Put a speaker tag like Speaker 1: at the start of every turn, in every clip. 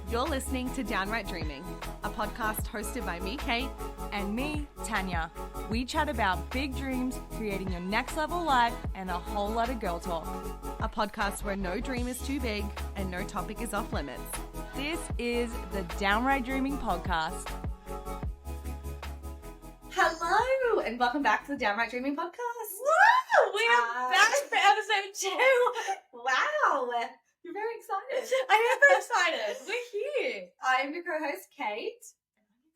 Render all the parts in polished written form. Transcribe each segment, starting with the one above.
Speaker 1: You're listening to Downright Dreaming, a podcast hosted by me, Kate.
Speaker 2: And me, Tanya. We chat about big dreams, creating your next level life, and a whole lot of girl talk.
Speaker 1: A podcast where no dream is too big and no topic is off limits.
Speaker 2: This is the Downright Dreaming Podcast.
Speaker 1: Hello, and welcome back to the Downright Dreaming Podcast.
Speaker 2: Woo! We are back for episode 2.
Speaker 1: Wow, you're very excited.
Speaker 2: I am very excited. We're here.
Speaker 1: I'm your co-host, Kate.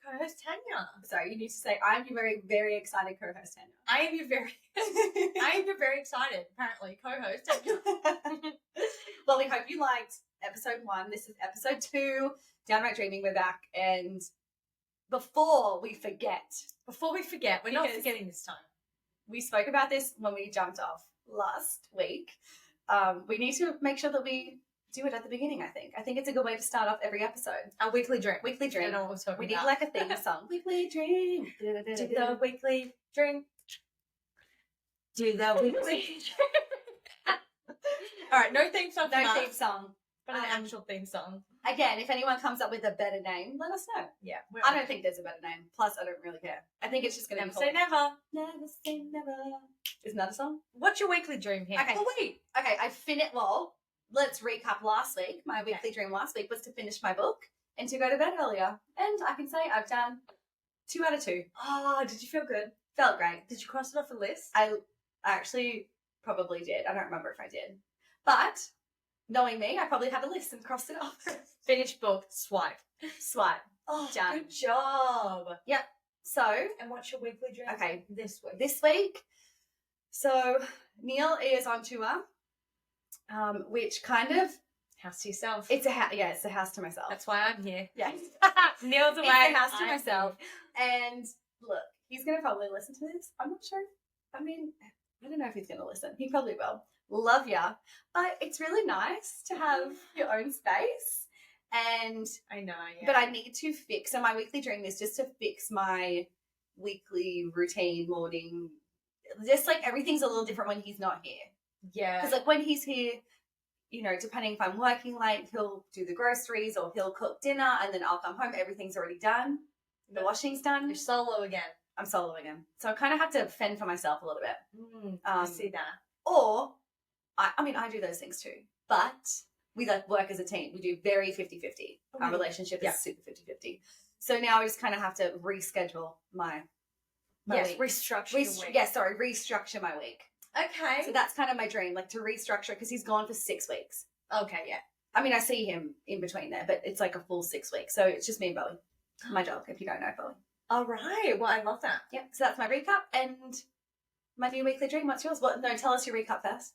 Speaker 2: Co-host Tanya.
Speaker 1: Sorry, you need to say I'm your very, very excited co-host, Tanya.
Speaker 2: I am your very excited, apparently, co-host Tanya.
Speaker 1: Well, we hope you liked episode 1. This is episode 2. Downright Dreaming, we're back. And before we forget,
Speaker 2: we're not forgetting this time.
Speaker 1: We spoke about this when we jumped off last week. We need to make sure that we do it at the beginning, I think. I think it's a good way to start off every episode.
Speaker 2: A weekly dream.
Speaker 1: Weekly dream.
Speaker 2: I know what we're talking
Speaker 1: we need
Speaker 2: about.
Speaker 1: like a theme song. Weekly dream.
Speaker 2: Do the weekly dream. Do the weekly dream. All right, no theme song.
Speaker 1: No theme song.
Speaker 2: But an actual theme song.
Speaker 1: Again, if anyone comes up with a better name, let us know.
Speaker 2: Yeah.
Speaker 1: I don't think there's a better name. Plus, I don't really care. I think it's just going to be
Speaker 2: Never say never.
Speaker 1: Never say never. Isn't that a song?
Speaker 2: What's your weekly dream here?
Speaker 1: Okay.
Speaker 2: Oh, wait.
Speaker 1: Okay, I finished. Well, let's recap last week. My weekly dream last week was to finish my book and to go to bed earlier. And I can say I've done 2 out of 2.
Speaker 2: Oh, did you feel good?
Speaker 1: Felt great.
Speaker 2: Did you cross it off the list?
Speaker 1: I actually probably did. I don't remember if I did. But knowing me, I probably had a list and crossed it off.
Speaker 2: Finished book, swipe.
Speaker 1: Swipe.
Speaker 2: Oh,
Speaker 1: done.
Speaker 2: Good job.
Speaker 1: Yep. So,
Speaker 2: and what's your weekly dream?
Speaker 1: Okay.
Speaker 2: This week.
Speaker 1: This week, so Neil is on tour, which kind of,
Speaker 2: House to yourself.
Speaker 1: it's a it's a house to myself.
Speaker 2: That's why I'm here.
Speaker 1: Yes.
Speaker 2: Neil's away.
Speaker 1: It's a house to
Speaker 2: I'm
Speaker 1: myself. And look, he's going to probably listen to this. I'm not sure. I mean, I don't know if he's going to listen. He probably will. Love ya. But it's really nice to have your own space. And
Speaker 2: I know, yeah.
Speaker 1: But I need to fix, so my weekly dream is just to fix my weekly routine morning. Just like everything's a little different when he's not here.
Speaker 2: Yeah.
Speaker 1: Because like when he's here, you know, depending if I'm working late, he'll do the groceries or he'll cook dinner and then I'll come home, everything's already done. The washing's done.
Speaker 2: You're solo again.
Speaker 1: I'm solo again. So I kind of have to fend for myself a little bit.
Speaker 2: I see that.
Speaker 1: Or, I mean, I do those things too. But we like work as a team. We do very 50-50. Our relationship is super 50-50. So now I just kind of have to reschedule my week.
Speaker 2: Restructure your week.
Speaker 1: Restructure my week.
Speaker 2: Okay.
Speaker 1: So that's kind of my dream, like to restructure, because he's gone for 6 weeks.
Speaker 2: Okay, yeah.
Speaker 1: I mean, I see him in between there, but it's like a full 6 weeks. So it's just me and Bowie. My dog, if you don't know Bowie.
Speaker 2: All right. Well, I love that.
Speaker 1: Yeah. So that's my recap and my new weekly dream. What's yours? Well, no, tell us your recap first.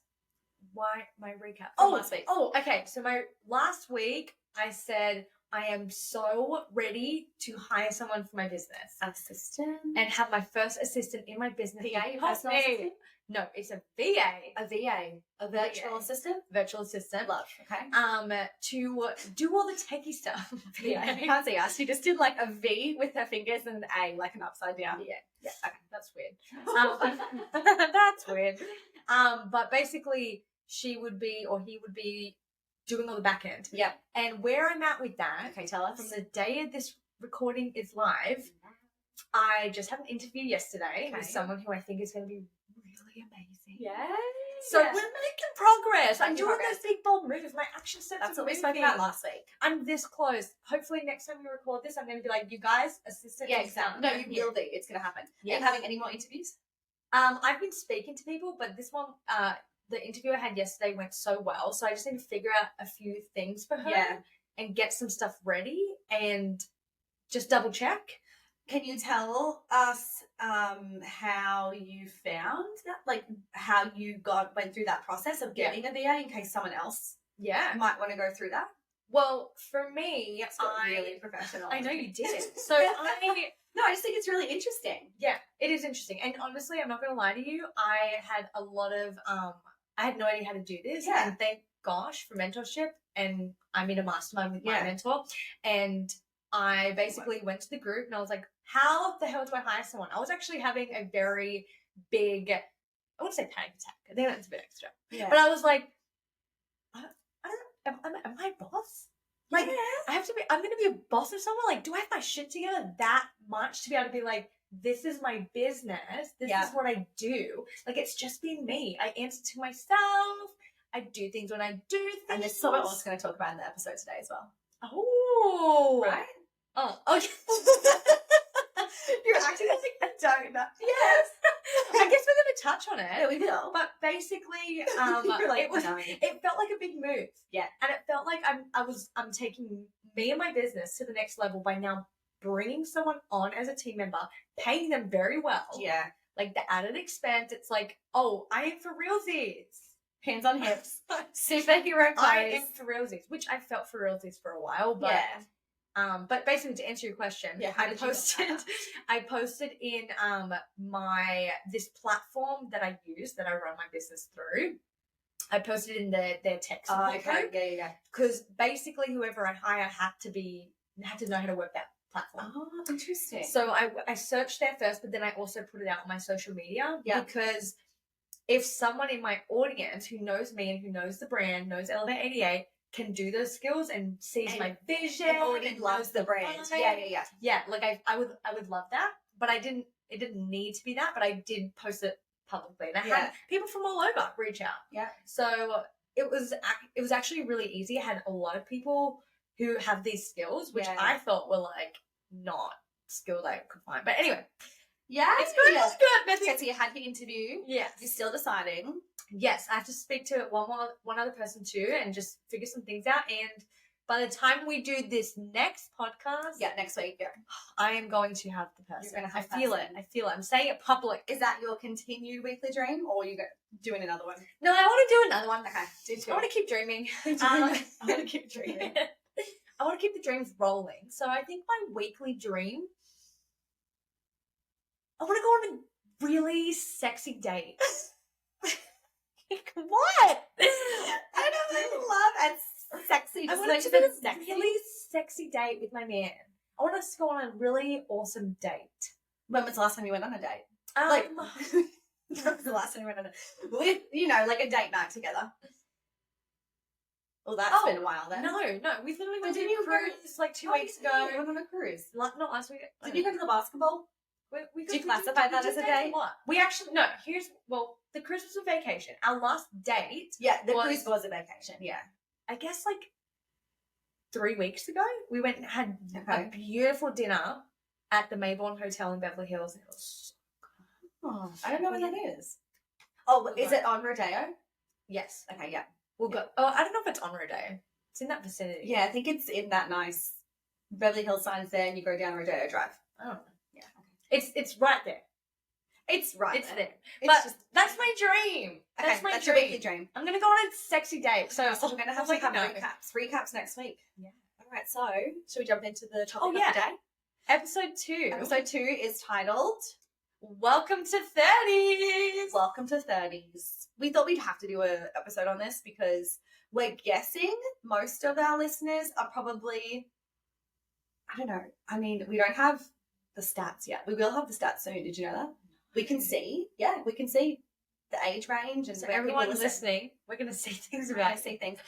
Speaker 2: Why my recap
Speaker 1: from
Speaker 2: last week? Oh, okay. So my last week, I said I am so ready to hire someone for my business.
Speaker 1: Assistant.
Speaker 2: And have my first assistant in my business.
Speaker 1: VA, your personal assistant?
Speaker 2: No, it's a VA.
Speaker 1: A VA. A virtual assistant?
Speaker 2: Virtual assistant.
Speaker 1: Love. Okay.
Speaker 2: To do all the techie stuff.
Speaker 1: Yeah. If you can't see us, she just did like a V with her fingers and an A, like an upside down.
Speaker 2: Yeah.
Speaker 1: Yeah. Okay.
Speaker 2: That's weird. That's weird. But basically, she would be, or he would be, doing all the back end.
Speaker 1: Yeah.
Speaker 2: And where I'm at with that,
Speaker 1: okay, tell us.
Speaker 2: From the day of this recording is live, I just had an interview yesterday with someone who I think is going to be really amazing.
Speaker 1: Yeah.
Speaker 2: So we're making progress. I'm doing those big bold moves. My action steps.
Speaker 1: That's what we spoke about last week.
Speaker 2: I'm this close. Hopefully next time we record this, I'm going to be like, you guys, assistant.
Speaker 1: Yeah, exactly. No, you will be. It's going to happen.
Speaker 2: Yes.
Speaker 1: Are you having any more interviews?
Speaker 2: I've been speaking to people, but this one, the interview I had yesterday went so well. So I just need to figure out a few things for her and get some stuff ready and just double check.
Speaker 1: Can you tell us how you found that? Like how you went through that process of getting a VA in case someone else might want to go through that?
Speaker 2: Well, for me,
Speaker 1: I really professional.
Speaker 2: I know you did. So
Speaker 1: I just think it's really interesting.
Speaker 2: Yeah, it is interesting. And honestly, I'm not going to lie to you. I had a lot of, I had no idea how to do this.
Speaker 1: Yeah.
Speaker 2: And thank gosh for mentorship. And I'm in a mastermind with my mentor. And I basically went to the group and I was like, how the hell do I hire someone? I was actually having a very big, I wouldn't say panic attack. I think that's a bit extra.
Speaker 1: Yeah.
Speaker 2: But I was like, am I a boss? Like, I'm going to be a boss of someone. Like, do I have my shit together that much to be able to be like, this is my business. This is what I do. Like, it's just been me. I answer to myself. I do things when I do things.
Speaker 1: And this is what we're also going to talk about in the episode today as well.
Speaker 2: Oh.
Speaker 1: Right?
Speaker 2: Oh, okay.
Speaker 1: You're acting like I don't know.
Speaker 2: Yes. I guess we're going to touch on it.
Speaker 1: Yeah, we will.
Speaker 2: But basically,
Speaker 1: Like,
Speaker 2: it felt like a big move.
Speaker 1: Yeah.
Speaker 2: And it felt like I'm taking me and my business to the next level by now bringing someone on as a team member, paying them very well.
Speaker 1: Yeah.
Speaker 2: Like the added expense, it's like, oh, I am for realsies.
Speaker 1: Hands on hips. Superhero pose.
Speaker 2: I am for realsies, which I felt for realsies for a while, but but basically to answer your question, I posted in this platform that I use that I run my business through. I posted in their text.
Speaker 1: Oh, okay. Yeah.
Speaker 2: Because basically whoever I hire had to know how to work that platform.
Speaker 1: Oh, interesting.
Speaker 2: So I searched there first, but then I also put it out on my social media because if someone in my audience who knows me and who knows the brand, knows Elevate 88, can do those skills and sees my vision
Speaker 1: and already loves the brand. Yeah.
Speaker 2: Yeah, like I would love that, but it didn't need to be that, but I did post it publicly. And I had people from all over reach out.
Speaker 1: Yeah.
Speaker 2: So it was actually really easy. I had a lot of people who have these skills, which I thought were like not skills I could find. But anyway.
Speaker 1: Yeah.
Speaker 2: It's good.
Speaker 1: Yeah.
Speaker 2: It's good.
Speaker 1: Okay, so you had your interview.
Speaker 2: Yes.
Speaker 1: You're still deciding.
Speaker 2: Yes. I have to speak to one other person too and just figure some things out. And by the time we do this next podcast.
Speaker 1: Yeah, next week. Yeah.
Speaker 2: I am going to have the person.
Speaker 1: You're going to have
Speaker 2: I feel it. I'm saying it public.
Speaker 1: Is that your continued weekly dream or are you doing another one?
Speaker 2: No, I want to do another one.
Speaker 1: Okay. Do two.
Speaker 2: I want to keep dreaming.
Speaker 1: I want to keep dreaming.
Speaker 2: I want to keep the dreams rolling. So I think my weekly dream, I want to go on a really sexy date. What?
Speaker 1: I don't love and sexy.
Speaker 2: I want to do a really sexy date with my man. I want us to go on a really awesome date.
Speaker 1: When was the last time you went on a date? When was the last time you went on like a date night together? Well, that's been a while then.
Speaker 2: No, we literally went on a cruise like 2 weeks ago.
Speaker 1: We went on a cruise.
Speaker 2: Not last week.
Speaker 1: Did you go to the basketball? Do you classify that as a date?
Speaker 2: What? We actually, no, the cruise was a vacation. Our last date.
Speaker 1: Yeah, the cruise was a vacation, yeah.
Speaker 2: I guess like 3 weeks ago, we went and had a beautiful dinner at the Mayborn Hotel in Beverly Hills. And it was so good.
Speaker 1: I don't know what that is. Oh, is it on Rodeo?
Speaker 2: Yes.
Speaker 1: Okay, yeah.
Speaker 2: We'll go. Oh, I don't know if it's on Rodeo. It's in that vicinity.
Speaker 1: Yeah, I think it's in that nice Beverly Hills signs there and you go down Rodeo Drive.
Speaker 2: Oh, yeah. It's right there.
Speaker 1: It's right
Speaker 2: there. But that's my dream.
Speaker 1: That's my dream. Your weekly dream.
Speaker 2: I'm going to go on a sexy date. So
Speaker 1: we're going to have recaps next week.
Speaker 2: Yeah.
Speaker 1: All right, so should we jump into the topic of the day?
Speaker 2: Episode 2.
Speaker 1: Episode 2 is titled
Speaker 2: Welcome to 30s.
Speaker 1: Welcome to 30s. We thought we'd have to do an episode on this because we're guessing most of our listeners are probably, I don't know. I mean, we don't have the stats yet. We will have the stats soon. Did you know that? We can see. Yeah, we can see the age range. And
Speaker 2: so everyone listening, we're going to see things about it.
Speaker 1: See things.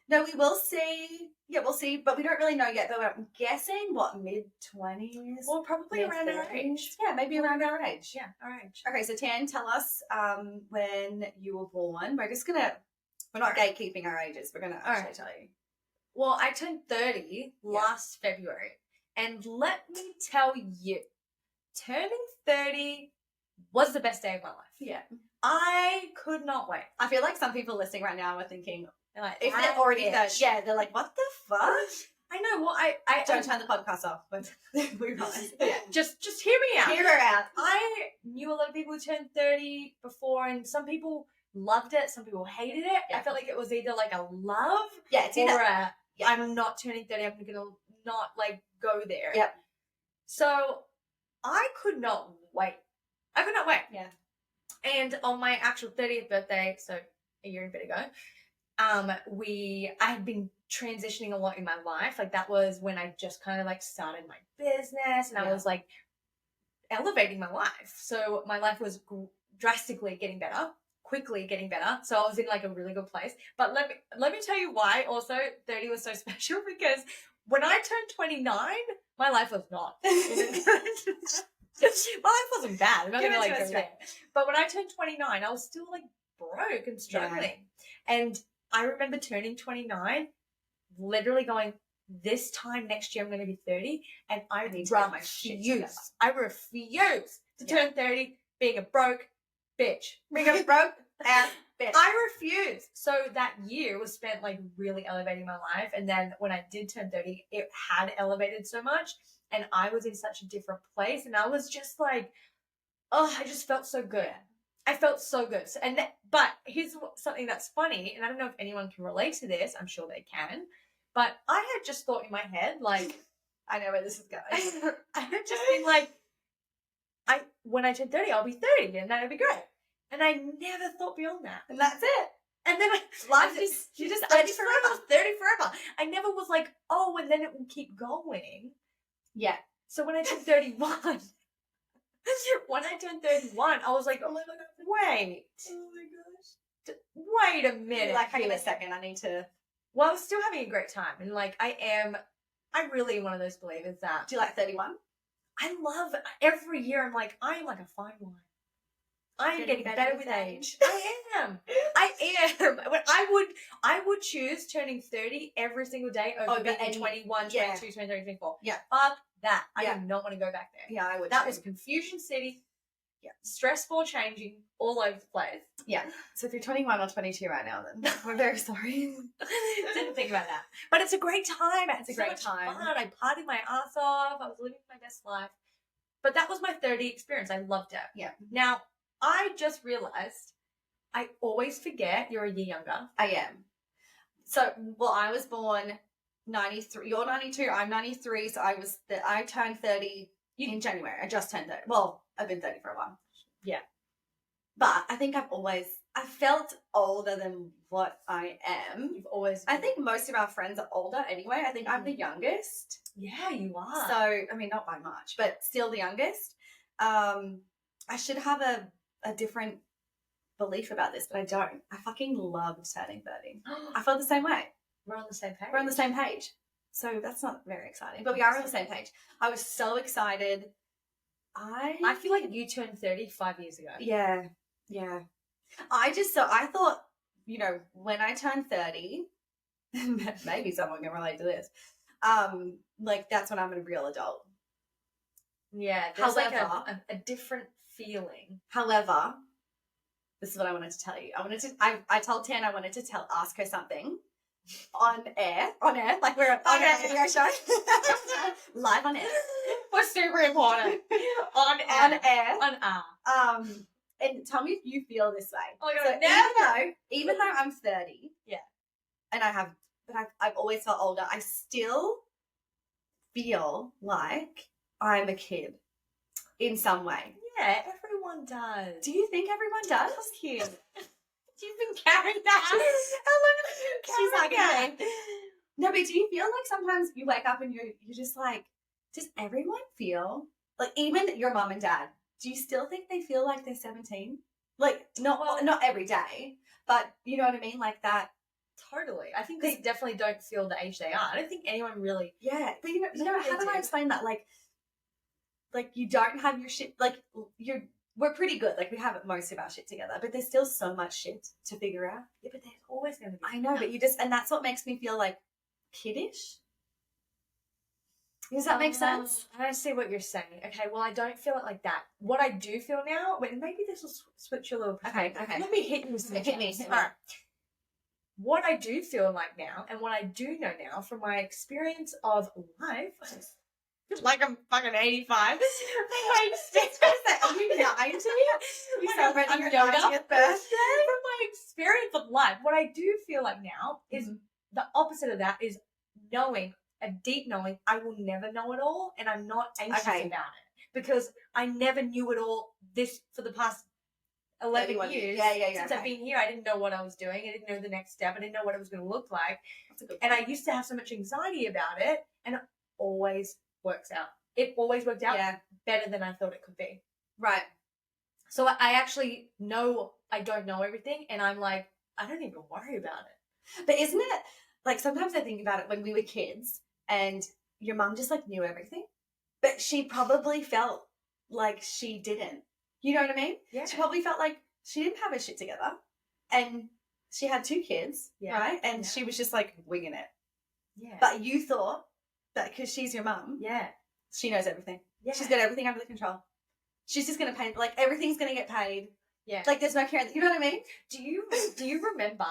Speaker 1: No, we will see. Yeah, we'll see. But we don't really know yet. But I'm guessing, mid-20s?
Speaker 2: Well, probably around our age.
Speaker 1: Yeah, maybe around our age.
Speaker 2: Yeah, our age.
Speaker 1: Okay, so Tan, tell us when you were born. We're not gatekeeping our ages. We're going to actually tell you.
Speaker 2: Well, I turned 30 last February. And let me tell you, turning 30 was the best day of my life.
Speaker 1: Yeah.
Speaker 2: I could not wait.
Speaker 1: I feel like some people listening right now are thinking,
Speaker 2: like,
Speaker 1: if they're already 30, they're like, what the fuck?
Speaker 2: I know. Well, I
Speaker 1: don't turn the podcast off. But we promise.
Speaker 2: Yeah. Just hear me out.
Speaker 1: Hear her out.
Speaker 2: I knew a lot of people who turned 30 before, and some people loved it, some people hated it.
Speaker 1: Yeah.
Speaker 2: I felt like it was either like a love,
Speaker 1: it's either
Speaker 2: I'm not turning 30. I'm gonna not like go there.
Speaker 1: Yep.
Speaker 2: So I could not wait.
Speaker 1: Yeah.
Speaker 2: And on my actual 30th birthday, so a year and a bit ago, I had been transitioning a lot in my life. Like that was when I just kind of like started my business and I was like elevating my life. So my life was drastically getting better. quickly getting better. So I was in like a really good place. But let me tell you why also 30 was so special, because when I turned 29, my life was not. My life wasn't bad. I'm not gonna like go there. But when I turned 29, I was still like broke and struggling. Yeah. And I remember turning 29, literally going, this time next year I'm gonna be 30, and I refuse to turn 30 being a broke bitch. Being a broke ass bitch. I refuse. So that year was spent like really elevating my life. And then when I did turn 30, it had elevated so much. And I was in such a different place. And I was just like, oh, I just felt so good. I felt so good. But here's something that's funny. And I don't know if anyone can relate to this. I'm sure they can. But I had just thought in my head, like, I know where this is going. I had just been like, when I turn 30, I'll be 30 and that'll be great. And I never thought beyond that.
Speaker 1: And that's it.
Speaker 2: And then you just 30 forever. 30 forever. I never was like, oh, and then it will keep going. Yeah. So when I turned 31, I was like, oh my God, wait. Oh my gosh. Wait a minute.
Speaker 1: Like, hang on a second, I need to.
Speaker 2: Well, I was still having a great time. And like, I'm really one of those believers that.
Speaker 1: Do you like 31?
Speaker 2: I love every year. I'm like, I am like a fine wine. I am getting better with age. I am. I would choose turning 30 every single day over being 21, 22, 23, 24. Yeah. Fuck that. I do not want to go back there.
Speaker 1: Yeah, I would.
Speaker 2: That was confusion city. Yeah. Stressful, changing, all over the place.
Speaker 1: Yeah. So if you're 21 or 22 right now, then we're very sorry.
Speaker 2: Didn't think about that. But it's a great time. It's a great time. Fun. I partied my ass off. I was living my best life. But that was my 30 experience. I loved it. Yeah. Now, I just realized I always forget you're a year younger.
Speaker 1: I am. So, well, I was born 93. You're 92. I'm 93. So I turned 30 in January. I just turned 30. Well, I've been 30 for a while. Yeah. But I think I felt older than what I am.
Speaker 2: You've always
Speaker 1: been. I think most of our friends are older anyway. I think I'm the youngest.
Speaker 2: Yeah, you are.
Speaker 1: So, I mean, not by much, but still the youngest. I should have a different belief about this, but I don't. I fucking loved turning 30. I felt the same way.
Speaker 2: We're on the same page.
Speaker 1: We're on the same page. So that's not very exciting, but we are on the same page. I was so excited.
Speaker 2: I feel like you turned 30 5 years ago.
Speaker 1: Yeah. Yeah. I thought, when I turned 30, maybe someone can relate to this. Like that's when I'm a real adult.
Speaker 2: Yeah. There's like a different feeling.
Speaker 1: However, this is what I wanted to tell you. I told Tan I wanted to ask her something on air, like we're on air video show. Live on air.
Speaker 2: We're super important. On air.
Speaker 1: And tell me if you feel this way.
Speaker 2: Oh my God,
Speaker 1: even though I'm 30, yeah, and I've always felt older, I still feel like I'm a kid in some way.
Speaker 2: Yeah, everyone does.
Speaker 1: Do you think everyone does?
Speaker 2: Cute. You've been carrying that. How long have you been carrying that?
Speaker 1: No, but do you feel like sometimes you wake up and you're just like, does everyone feel like, even your mum and dad, do you still think they feel like they're 17? Like, not every day, but you know what I mean? Like that.
Speaker 2: Totally. I think they definitely don't feel the age they are. I don't think anyone really.
Speaker 1: Yeah. But how do I explain that? Like you don't have your shit, like we're pretty good. Like we have most of our shit together, but there's still so much shit to figure out.
Speaker 2: Yeah, but there's always going to be.
Speaker 1: I know, but and that's what makes me feel like kiddish. Does that make sense?
Speaker 2: I see what you're saying. Okay, well, I don't feel it like that. What I do feel now, maybe this will switch your little perspective. Okay. Let me hit you with some
Speaker 1: hit me.
Speaker 2: All right. What I do feel like now, and what I do know now from my experience of life, like I'm fucking 85. Are you lying to me? You celebrating your 90th birthday? From my experience of life, what I do feel like now is the opposite of that is knowing. A deep knowing, I will never know it all, and I'm not anxious about it because I never knew it all. This for the past 11 years. Since I've been here, I didn't know what I was doing. I didn't know the next step. I didn't know what it was going to look like. And I used to have so much anxiety about it, and it always works out. It always worked out better than I thought it could be.
Speaker 1: Right.
Speaker 2: So I actually know I don't know everything, and I'm like, I don't even worry about it.
Speaker 1: But isn't it, like, sometimes I think about it when we were kids and your mum just, like, knew everything, but she probably felt like she didn't. You know what I mean?
Speaker 2: Yeah.
Speaker 1: She probably felt like she didn't have her shit together, and she had 2 kids, right? And she was just, like, winging it.
Speaker 2: Yeah.
Speaker 1: But you thought that because she's your mum, she knows everything. Yeah. She's got everything under control. She's just going to pay, like, everything's going to get paid.
Speaker 2: Yeah.
Speaker 1: Like, there's no care. You know what I mean?
Speaker 2: Do you remember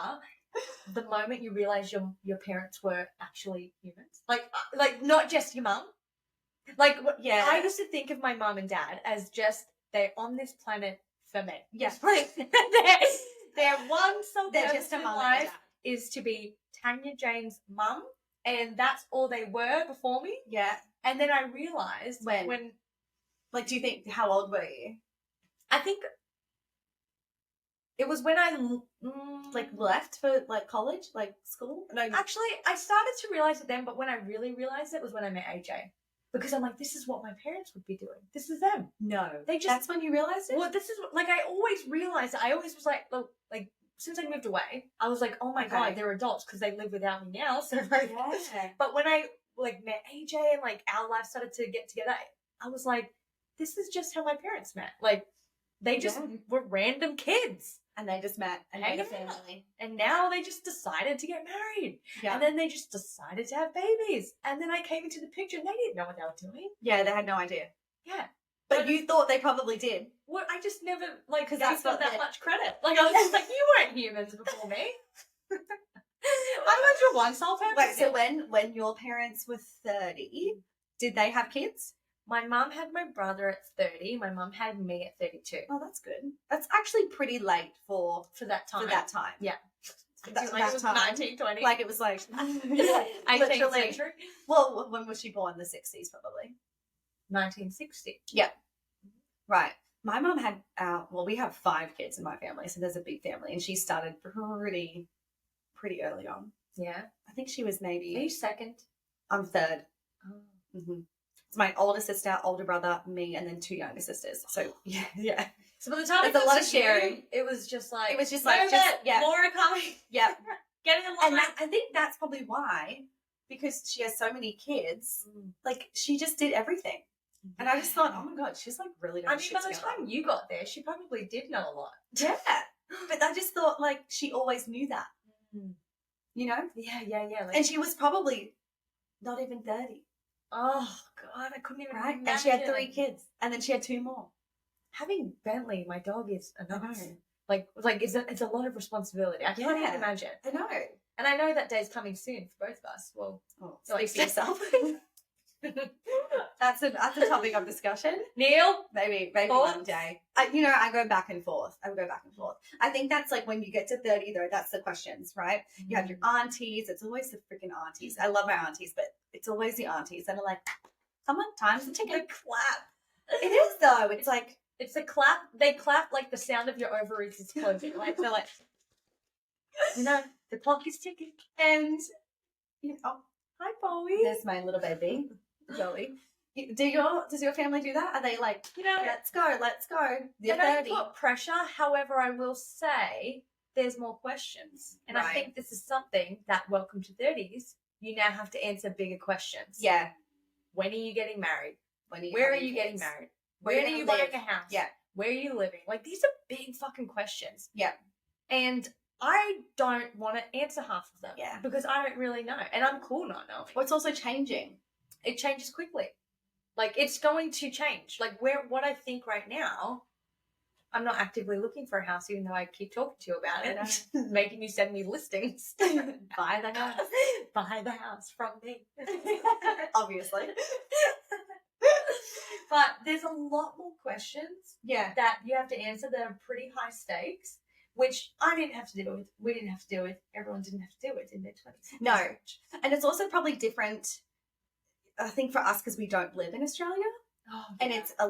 Speaker 2: the moment you realised your parents were actually humans? Like not just your mum? Like,
Speaker 1: yeah.
Speaker 2: I used to think of my mum and dad as just, they're on this planet for me.
Speaker 1: Yeah.
Speaker 2: Their one sole
Speaker 1: purpose in life
Speaker 2: is to be Tanya Jane's mum, and that's all they were before me.
Speaker 1: Yeah.
Speaker 2: And then I realised when
Speaker 1: like, do you think, how old were you?
Speaker 2: I think it was when I
Speaker 1: like left for like college, like school.
Speaker 2: No, actually, I started to realize it then, but when I really realized it was when I met AJ, because I'm like, this is what my parents would be doing. This is them.
Speaker 1: No,
Speaker 2: they just.
Speaker 1: That's when you realized it.
Speaker 2: Well, this is like I always realized it. I always was like, look, like since I moved away, I was like, oh my god, they're adults because they live without me now. So like, but when I like met AJ and like our life started to get together, I was like, this is just how my parents met. Like, they just were random kids.
Speaker 1: And they just met and made a family.
Speaker 2: And now they just decided to get married.
Speaker 1: Yeah.
Speaker 2: And then they just decided to have babies. And then I came into the picture and they didn't know what they were doing.
Speaker 1: Yeah, they had no idea.
Speaker 2: Yeah.
Speaker 1: But you thought they probably did.
Speaker 2: Well, I just never, like, because
Speaker 1: that's
Speaker 2: got that much credit. Like, I was just like, you weren't humans before me. I went through one sole purpose.
Speaker 1: Wait, so when your parents were 30, did they have kids?
Speaker 2: My mum had my brother at 30. My mum had me at 32.
Speaker 1: Oh, that's good. That's actually pretty late for
Speaker 2: that time. Yeah.
Speaker 1: That
Speaker 2: it was
Speaker 1: time.
Speaker 2: 1920.
Speaker 1: Like, it was like,
Speaker 2: 18th century.
Speaker 1: Well, when was she born? The 60s, probably.
Speaker 2: 1960.
Speaker 1: Yeah. Right. My mum had, we have 5 kids in my family, so there's a big family, and she started pretty early on.
Speaker 2: Yeah.
Speaker 1: I think she was maybe...
Speaker 2: Are you second?
Speaker 1: I'm third.
Speaker 2: Oh.
Speaker 1: Mm-hmm. It's my older sister, older brother, me, and then 2 younger sisters. So, yeah.
Speaker 2: So by the time
Speaker 1: there's a lot of sharing.
Speaker 2: It was just like...
Speaker 1: Laura
Speaker 2: coming.
Speaker 1: Yeah.
Speaker 2: Getting in line.
Speaker 1: And I think that's probably why, because she has so many kids, like, she just did everything. And I just thought, oh my God, she's like really
Speaker 2: by the time you got there, she probably did know a lot.
Speaker 1: Yeah. But I just thought, like, she always knew that. You know?
Speaker 2: Yeah. Like,
Speaker 1: and she was probably not even 30.
Speaker 2: Oh, God, I couldn't even imagine.
Speaker 1: And she had 3 kids. And then she had 2 more.
Speaker 2: Having Bentley, my dog, is enough. Like it's a lot of responsibility. I can't even imagine.
Speaker 1: I know.
Speaker 2: And I know that day's coming soon for both of us. Well,
Speaker 1: speak for yourself. That's a topic of discussion.
Speaker 2: Neil?
Speaker 1: Maybe one day. I go back and forth. I think that's like when you get to 30, though, that's the questions, right? You have your aunties. It's always the freaking aunties. I love my aunties, but it's always the aunties that are like, come on, time's to take a clap. It is, though. It's like,
Speaker 2: it's a clap. They clap like the sound of your ovaries is closing. Like, they're like, the clock is ticking.
Speaker 1: And,
Speaker 2: hi, Bowie.
Speaker 1: There's my little baby, Zoe. Does your family do that? Are they like, let's go?
Speaker 2: They don't put pressure. However, I will say there's more questions. And I think this is something that, welcome to 30s, you now have to answer bigger questions.
Speaker 1: Yeah.
Speaker 2: When are you getting married?
Speaker 1: Where
Speaker 2: are you getting married? Where are you buying a house?
Speaker 1: Yeah.
Speaker 2: Where are you living? Like, these are big fucking questions.
Speaker 1: Yeah.
Speaker 2: And I don't want to answer half of them.
Speaker 1: Yeah.
Speaker 2: Because I don't really know. And I'm cool not knowing.
Speaker 1: Well, it's also changing.
Speaker 2: It changes quickly. Like, it's going to change. Like, what I think right now, I'm not actively looking for a house, even though I keep talking to you about it. Making you send me listings.
Speaker 1: Buy the house.
Speaker 2: Buy the house from me.
Speaker 1: Obviously.
Speaker 2: But there's a lot more questions that you have to answer that are pretty high stakes, which I didn't have to deal with. We didn't have to deal with. Everyone didn't have to deal with in their 20s.
Speaker 1: No. And it's also probably different, I think, for us because we don't live in Australia.
Speaker 2: Oh,
Speaker 1: and it's a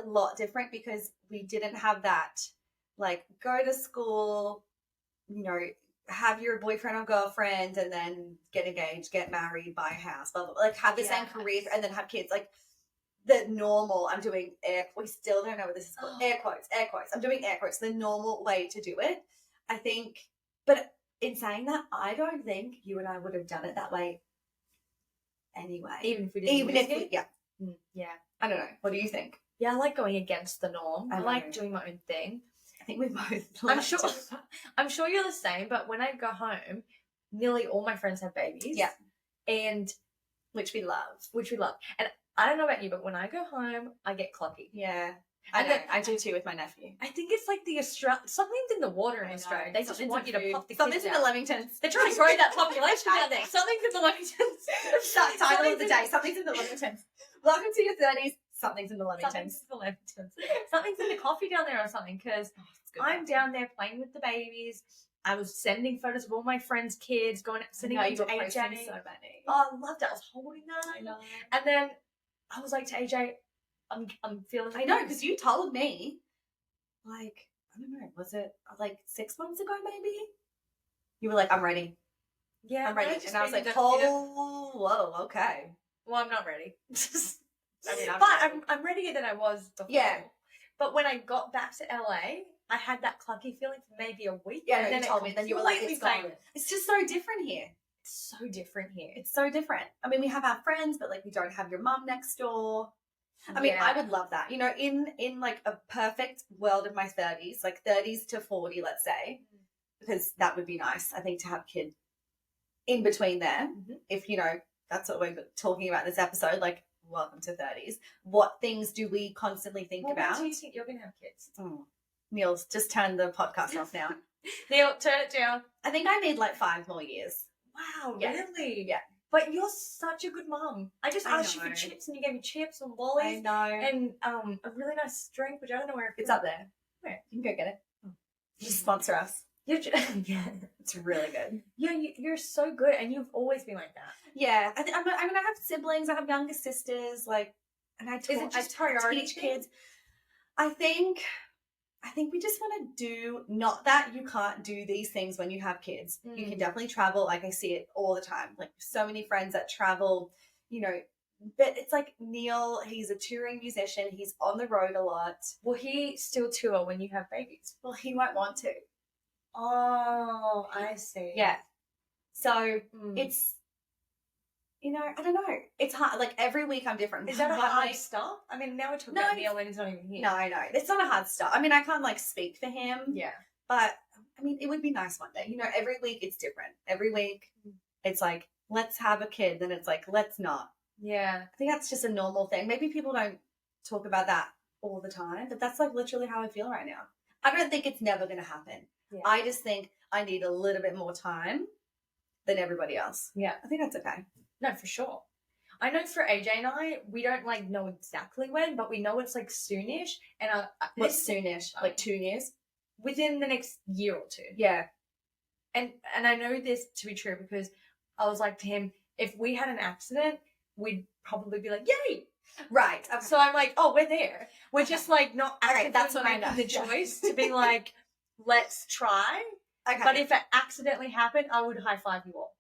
Speaker 1: lot different because we didn't have that, like, go to school, have your boyfriend or girlfriend and then get engaged, get married, buy a house, blah, blah, blah. Like, have the same career and then have kids. Like, the normal, I'm doing we still don't know what this is called. Air quotes. I'm doing air quotes. The normal way to do it. I think, but in saying that, I don't think you and I would have done it that way anyway.
Speaker 2: Even if we didn't.
Speaker 1: Yeah.
Speaker 2: Yeah.
Speaker 1: I don't know. What do you think?
Speaker 2: Yeah, I like going against the norm. I like
Speaker 1: know.
Speaker 2: doing my own thing.
Speaker 1: I think we both.
Speaker 2: I'm sure you're the same. But when I go home, nearly all my friends have babies.
Speaker 1: Yeah.
Speaker 2: And
Speaker 1: which we love.
Speaker 2: And I don't know about you, but when I go home, I get clucky.
Speaker 1: Yeah. I know. I do too with my nephew.
Speaker 2: I think it's like something's in the water in Australia. They just want you to pop the kids
Speaker 1: Something's in the Lemingtons.
Speaker 2: They're trying to grow that population down there. Something's in the Lemingtons.
Speaker 1: Title of the day. Something's in the Lemingtons. Welcome to your 30s. Something's in the Lemingtons.
Speaker 2: Something's in the coffee down there or something, because I'm down there playing with the babies. I was sending photos of all my friends' kids, sending them to AJ.
Speaker 1: So many.
Speaker 2: Oh, I loved it. I was holding them.
Speaker 1: I know.
Speaker 2: And then I was like to AJ, I'm feeling.
Speaker 1: I know, because you told me, like, I don't know, was it like 6 months ago maybe? You were like, I'm ready.
Speaker 2: Yeah,
Speaker 1: I'm ready. And I was like, whoa, okay.
Speaker 2: Well, I'm not ready.
Speaker 1: I mean,
Speaker 2: I'm readier than I was before.
Speaker 1: Yeah.
Speaker 2: But when I got back to LA, I had that clucky feeling for maybe a week.
Speaker 1: Yeah, and then you told me. Then you were like, it's gone. It's just so different here.
Speaker 2: It's so different here.
Speaker 1: It's so different. I mean, we have our friends, but like we don't have your mum next door. I mean, I would love that. You know, in like a perfect world of my 30s, like 30s to 40, let's say, because that would be nice, I think, to have a kid in between there. Mm-hmm. If, you know, that's what we're talking about in this episode, like, welcome to 30s. What things do we constantly think about?
Speaker 2: When do you think you're going to have kids?
Speaker 1: Oh, Neil's just turned the podcast off now.
Speaker 2: Neil, turn it down.
Speaker 1: I think I need like 5 more years.
Speaker 2: Wow, really?
Speaker 1: Yeah.
Speaker 2: But you're such a good mom. I just asked you for chips and you gave me chips and lollies.
Speaker 1: I know.
Speaker 2: And a really nice drink, which I don't know where
Speaker 1: it's up there.
Speaker 2: Where?
Speaker 1: You can go get it. Oh. Just sponsor us.
Speaker 2: Yeah,
Speaker 1: it's really good.
Speaker 2: Yeah, you're so good, and you've always been like that.
Speaker 1: Yeah, I mean, I have siblings. I have younger sisters. Like, and I teach kids. I think we just want to do, not that you can't do these things when you have kids. Mm. You can definitely travel. Like, I see it all the time. Like, so many friends that travel, you know, but it's like Neil, he's a touring musician. He's on the road a lot.
Speaker 2: Will he still tour when you have babies?
Speaker 1: Well, he won't want to.
Speaker 2: Oh, I see.
Speaker 1: Yeah. So it's, you know, I don't know. It's hard. Like, every week I'm different.
Speaker 2: Is that a hard stop? I mean, now we're talking about Neil and he's not even here.
Speaker 1: No, I know. It's not a hard stop. I mean, I can't, like, speak for him.
Speaker 2: Yeah.
Speaker 1: But, I mean, it would be nice one day. You know, every week it's different. Every week it's like, let's have a kid. Then it's like, let's not.
Speaker 2: Yeah.
Speaker 1: I think that's just a normal thing. Maybe people don't talk about that all the time, but that's, like, literally how I feel right now. I don't think it's never going to happen. Yeah. I just think I need a little bit more time than everybody else.
Speaker 2: Yeah.
Speaker 1: I think that's okay.
Speaker 2: No, for sure. I know for AJ and I, we don't like know exactly when, but we know it's like soonish. And
Speaker 1: what's soonish? Like 2 years?
Speaker 2: Within the next year or two.
Speaker 1: Yeah.
Speaker 2: And I know this to be true because I was like to him, if we had an accident, we'd probably be like, yay!
Speaker 1: Right. Okay.
Speaker 2: So I'm like, oh, we're there. We're just like not actively
Speaker 1: that's what
Speaker 2: making
Speaker 1: I know.
Speaker 2: The choice to be like, let's try.
Speaker 1: Okay.
Speaker 2: But if it accidentally happened, I would high five you all.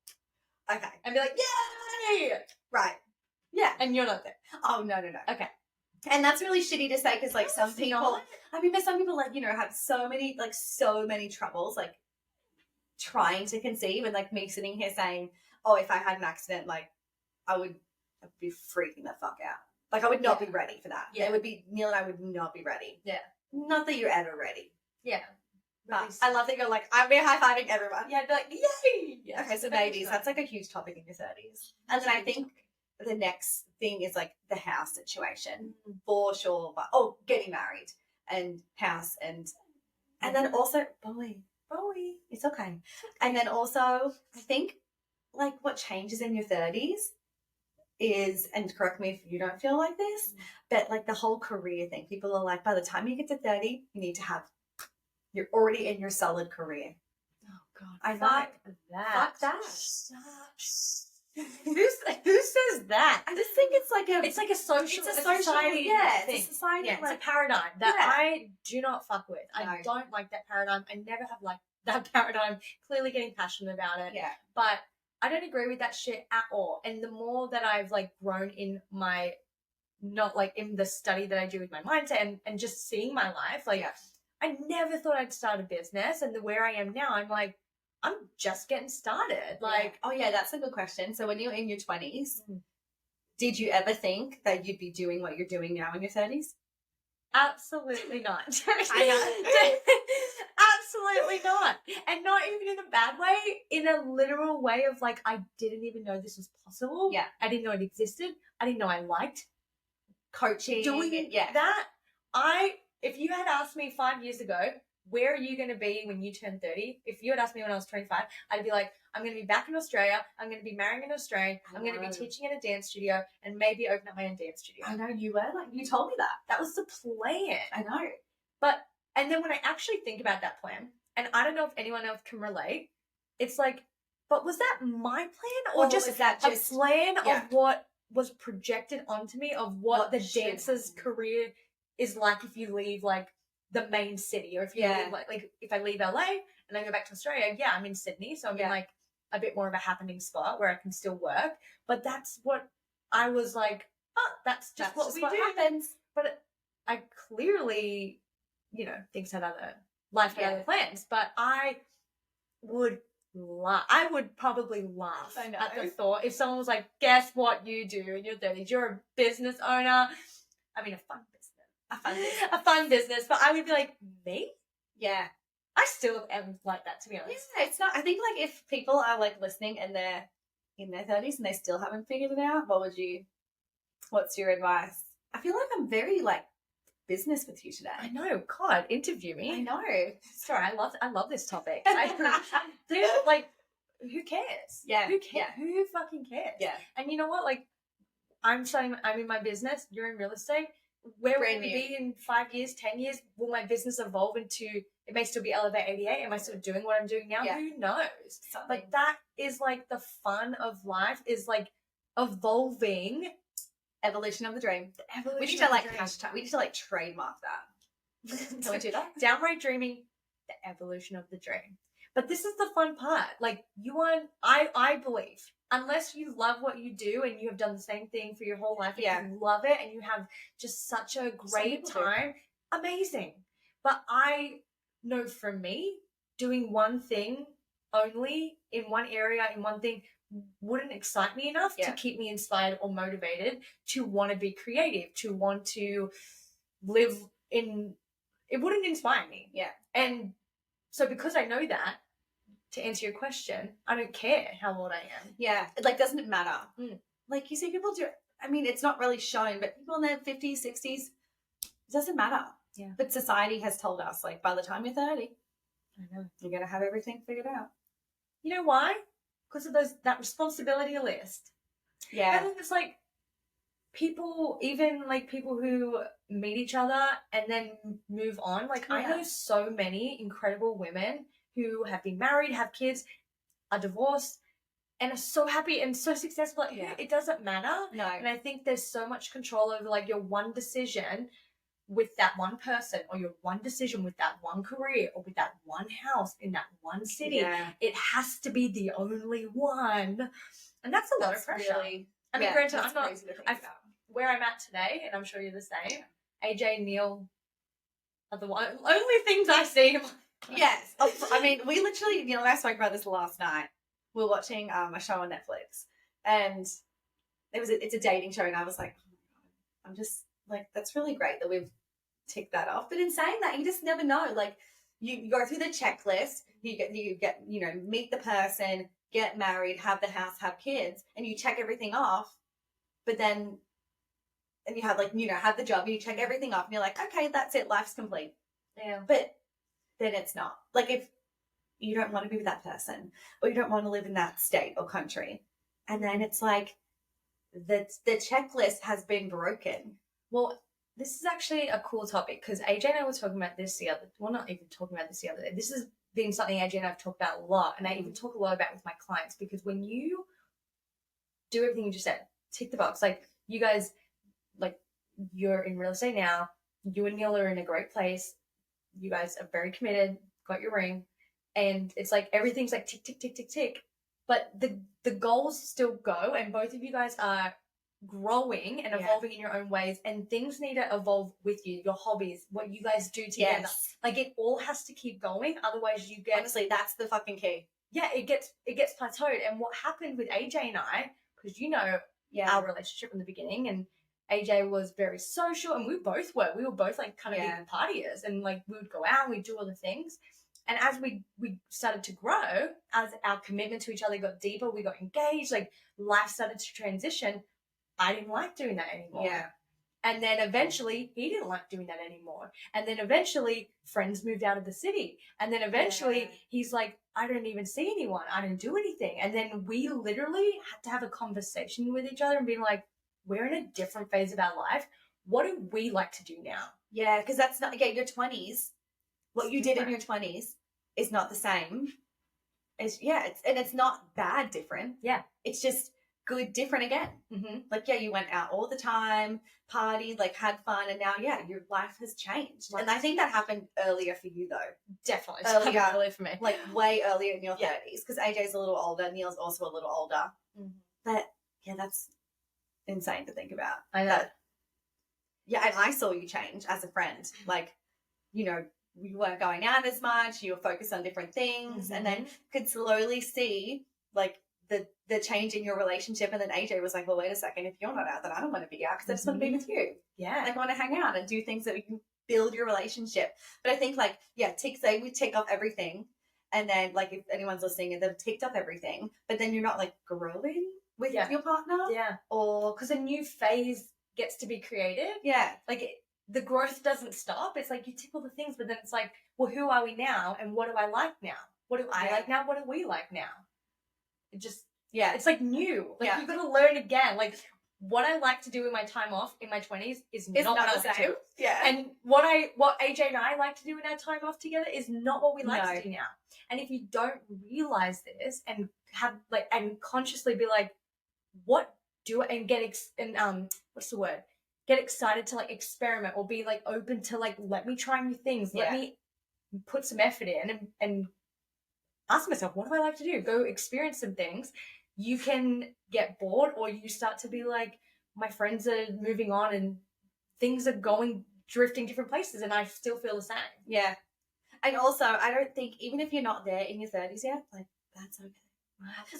Speaker 1: Okay.
Speaker 2: And be like, yay!
Speaker 1: Right. Yeah.
Speaker 2: And you're not there.
Speaker 1: Oh, no.
Speaker 2: Okay.
Speaker 1: And that's really shitty to say because, like, some people, but some people, like, you know, have so many troubles, like, trying to conceive. And, like, me sitting here saying, oh, if I had an accident, like, I'd be freaking the fuck out. Like, I would not be ready for that. Yeah. It would be, Neil and I would not be ready.
Speaker 2: Yeah.
Speaker 1: Not that you're ever ready.
Speaker 2: Yeah.
Speaker 1: But I love that you're like, we're high-fiving everyone.
Speaker 2: Yeah, I'd be like, yay!
Speaker 1: Yeah. Okay, so babies, that's like a huge topic in your 30s. And then I think the next thing is like the house situation, for sure. But getting married and house and then also Bowie, it's okay. And then also, I think like what changes in your 30s is, and correct me if you don't feel like this, but like the whole career thing. People are like, by the time you get to 30, you need to have. You're already in your solid career.
Speaker 2: Oh God!
Speaker 1: I know.
Speaker 2: Fuck that. Who says that?
Speaker 1: I just think it's like a
Speaker 2: social,
Speaker 1: it's a society,
Speaker 2: thing.
Speaker 1: It's a society,
Speaker 2: yeah, it's a paradigm that I do not fuck with. No. I don't like that paradigm. I never have liked that paradigm. Clearly getting passionate about it.
Speaker 1: Yeah.
Speaker 2: But I don't agree with that shit at all. And the more that I've like grown in my not like in the study that I do with my mindset and just seeing my life, like I never thought I'd start a business, and where I am now, I'm like, I'm just getting started. Like,
Speaker 1: oh yeah, that's a good question. So when you're in your 20s, did you ever think that you'd be doing what you're doing now in your 30s?
Speaker 2: Absolutely not.
Speaker 1: I know.
Speaker 2: Absolutely not. And not even in a bad way, in a literal way of like, I didn't even know this was possible.
Speaker 1: Yeah.
Speaker 2: I didn't know it existed. I didn't know I liked
Speaker 1: coaching.
Speaker 2: Doing that. If you had asked me 5 years ago, where are you going to be when you turn 30? If you had asked me when I was 25, I'd be like, I'm going to be back in Australia. I'm going to be marrying an Australian. I'm going to be teaching at a dance studio and maybe open up my own dance studio.
Speaker 1: I know you were. Like, you told me that.
Speaker 2: That was the plan.
Speaker 1: I know.
Speaker 2: And then when I actually think about that plan, and I don't know if anyone else can relate, it's like, but was that my plan? Or just a plan of what was projected onto me of what the dancer's career is like if you leave like the main city, or if you leave, like if I leave LA and I go back to Australia, I'm in Sydney, so I'm in like a bit more of a happening spot where I can still work. But that's what I was like, that's just what happens. But I clearly, things had other life had other plans. But I would probably laugh at the thought if someone was like, guess what you do in your 30s? You're a business owner. I mean, a fun business. But I would be like, me? Yeah. I still am like that, to be honest.
Speaker 1: Yeah, it's not. I think like if people are like listening and they're in their 30s and they still haven't figured it out, what's your advice? I feel like I'm very like business with you today.
Speaker 2: I know. God, interview me.
Speaker 1: I know.
Speaker 2: Sorry, I love this topic. Like, who cares?
Speaker 1: Yeah.
Speaker 2: Who cares? Yeah. Who fucking cares?
Speaker 1: Yeah.
Speaker 2: And you know what? Like, I'm in my business. You're in real estate. Where will we be in 5 years, 10 years? Will my business evolve into, it may still be Elevate 88? Am I still doing what I'm doing now? Yeah. Who knows? But that is like the fun of life, is like evolving.
Speaker 1: Evolution of the dream. We need to like hashtag. We need to like trademark that. Can we do that?
Speaker 2: Downright dreaming, the evolution of the dream. But this is the fun part. Like I believe, unless you love what you do and you have done the same thing for your whole life, and you love it and you have just such a great time, amazing. But I know for me, doing one thing only in one area, in one thing, wouldn't excite me enough to keep me inspired or motivated to want to be creative, to want to live in, it wouldn't inspire me. Yeah. And so because I know that, to answer your question, I don't care how old I am.
Speaker 1: Yeah. It like doesn't matter. Like you see people do, I mean, it's not really shown, but people in their 50s, 60s, it doesn't matter. Yeah. But society has told us, like, by the time you're 30, I know, you're going to have everything figured out.
Speaker 2: You know why? Because of that responsibility list. Yeah. I think it's like people, even like people who meet each other and then move on. Like I know so many incredible women who have been married, have kids, are divorced, and are so happy and so successful. Like, it doesn't matter. No. And I think there's so much control over like your one decision with that one person, or your one decision with that one career, or with that one house in that one city. Yeah. It has to be the only one. And that's a lot of pressure. Really, I mean, granted, I'm not, where I'm at today, and I'm sure you're the same, AJ and Neil are the only things I see.
Speaker 1: Yes. I mean, we literally, I spoke about this last night. We were watching a show on Netflix, and it's a dating show, and I was like, oh my God, I'm just like, that's really great that we've ticked that off. But in saying that, you just never know. Like, you go through the checklist, you get, meet the person, get married, have the house, have kids, and you check everything off. But then, and you have like, have the job, you check everything off, and you're like, okay, that's it, life's complete. Yeah. But then it's not. Like, if you don't want to be with that person, or you don't want to live in that state or country, and then it's like the checklist has been broken.
Speaker 2: Well, this is actually a cool topic, because AJ and I were talking about this not even talking about this the other day. This has been something AJ and I have talked about a lot, and I even talk a lot about with my clients, because when you do everything you just said, tick the box, like you guys, like you're in real estate now, you and Neil are in a great place, you guys are very committed, got your ring, and it's like everything's like tick, tick, tick, tick, tick, but the goals still go, and both of you guys are growing and evolving in your own ways, and things need to evolve with you, your hobbies, what you guys do together.
Speaker 1: Yes.
Speaker 2: Like, it all has to keep going, otherwise you get,
Speaker 1: honestly, that's the fucking key.
Speaker 2: Yeah, it gets plateaued. And what happened with AJ and I, because our relationship in the beginning, and AJ was very social, and we were both like kind of big partiers, and like we would go out and we'd do all the things. And as we started to grow, as our commitment to each other got deeper, we got engaged, like life started to transition. I didn't like doing that anymore.
Speaker 1: Yeah.
Speaker 2: And then eventually he didn't like doing that anymore. And then eventually friends moved out of the city. And then eventually he's like, I don't even see anyone. I don't do anything. And then we literally had to have a conversation with each other and be like, we're in a different phase of our life. What do we like to do now?
Speaker 1: Yeah, because that's not, your 20s, what you did in your 20s is not the same. It's not bad different.
Speaker 2: Yeah.
Speaker 1: It's just good different again.
Speaker 2: Mm-hmm.
Speaker 1: Like, you went out all the time, partied, like had fun, and now, your life has changed. And I think that happened earlier for you, though.
Speaker 2: Definitely.
Speaker 1: Earlier
Speaker 2: for me.
Speaker 1: Like, way earlier in your 30s, because AJ's a little older, Neil's also a little older.
Speaker 2: Mm-hmm.
Speaker 1: But, that's insane to think about.
Speaker 2: I know.
Speaker 1: And I saw you change as a friend. Like, you weren't going out as much, you were focused on different things, and then could slowly see, like, the change in your relationship. And then AJ was like, well, wait a second, if you're not out, then I don't want to be out, because I just want to be with you.
Speaker 2: Yeah.
Speaker 1: Like, I want to hang out and do things that we can build your relationship. But I think, like, say we tick off everything, and then, like, if anyone's listening and they've ticked off everything, but then you're not, like, growing with your partner.
Speaker 2: Yeah.
Speaker 1: Or
Speaker 2: because a new phase gets to be created.
Speaker 1: Yeah.
Speaker 2: Like, the growth doesn't stop. It's like you tick all the things, but then it's like, well, who are we now? And what do I like now? What do I like now? What do we like now? It just, it's like new. Like, you've got to learn again. Like, what I like to do in my time off in my 20s is not what I like to do.
Speaker 1: Yeah.
Speaker 2: And what AJ and I like to do in our time off together is not what we like to do now. And if you don't realize this and have, like, and consciously be like, what do I, and get excited to, like, experiment, or be, like, open to, like, let me try new things. Let me put some effort in and ask myself, what do I like to do? Go experience some things. You can get bored, or you start to be like, my friends are moving on and things are drifting different places, and I still feel the same.
Speaker 1: Yeah. And also, I don't think, even if you're not there in your 30s yet, like, that's okay.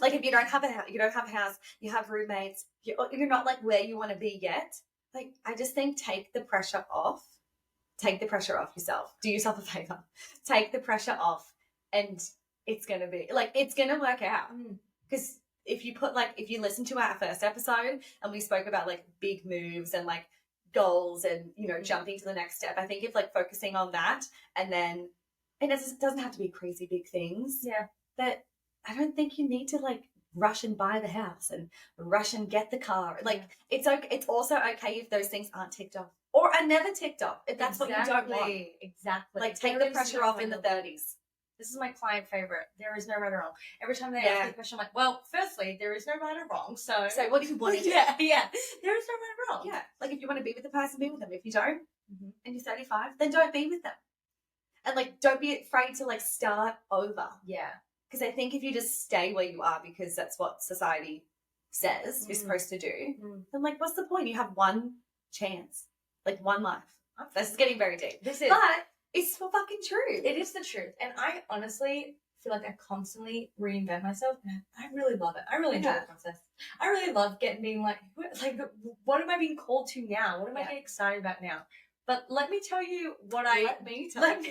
Speaker 1: Like, if you don't have a house, you have roommates, you're not, like, where you want to be yet. Like, I just think take the pressure off. Take the pressure off yourself. Do yourself a favor. Take the pressure off, and it's going to be, like, it's going to work out. Because if you listen to our first episode and we spoke about, like, big moves and, like, goals and, jumping to the next step, I think if, like, focusing on that, and then, and it doesn't have to be crazy big things.
Speaker 2: Yeah.
Speaker 1: But I don't think you need to, like, rush and buy the house and rush and get the car. Like, it's okay. It's also okay if those things aren't ticked off or are never ticked off, if that's what you don't want.
Speaker 2: Exactly.
Speaker 1: Like, take the pressure off in the 30s.
Speaker 2: This is my client favorite. There is no right or wrong. Every time they ask me a question, I'm like, well, firstly, there is no right or wrong. So
Speaker 1: what do you want to do?
Speaker 2: Yeah. There is no right or wrong.
Speaker 1: Yeah. Like, if you want to be with the person, be with them. If you don't, and you're 35, then don't be with them. And, like, don't be afraid to, like, start over.
Speaker 2: Yeah.
Speaker 1: Because I think if you just stay where you are because that's what society says you're supposed to do, then, like, what's the point? You have one chance, like, one life. This is getting very deep.
Speaker 2: This is.
Speaker 1: But it's so fucking true.
Speaker 2: It is the truth. And I honestly feel like I constantly reinvent myself. And I really love it. I really enjoy the process. I really love being like, what am I being called to now? What am I getting excited about now? But let me tell you what
Speaker 1: let me.
Speaker 2: I was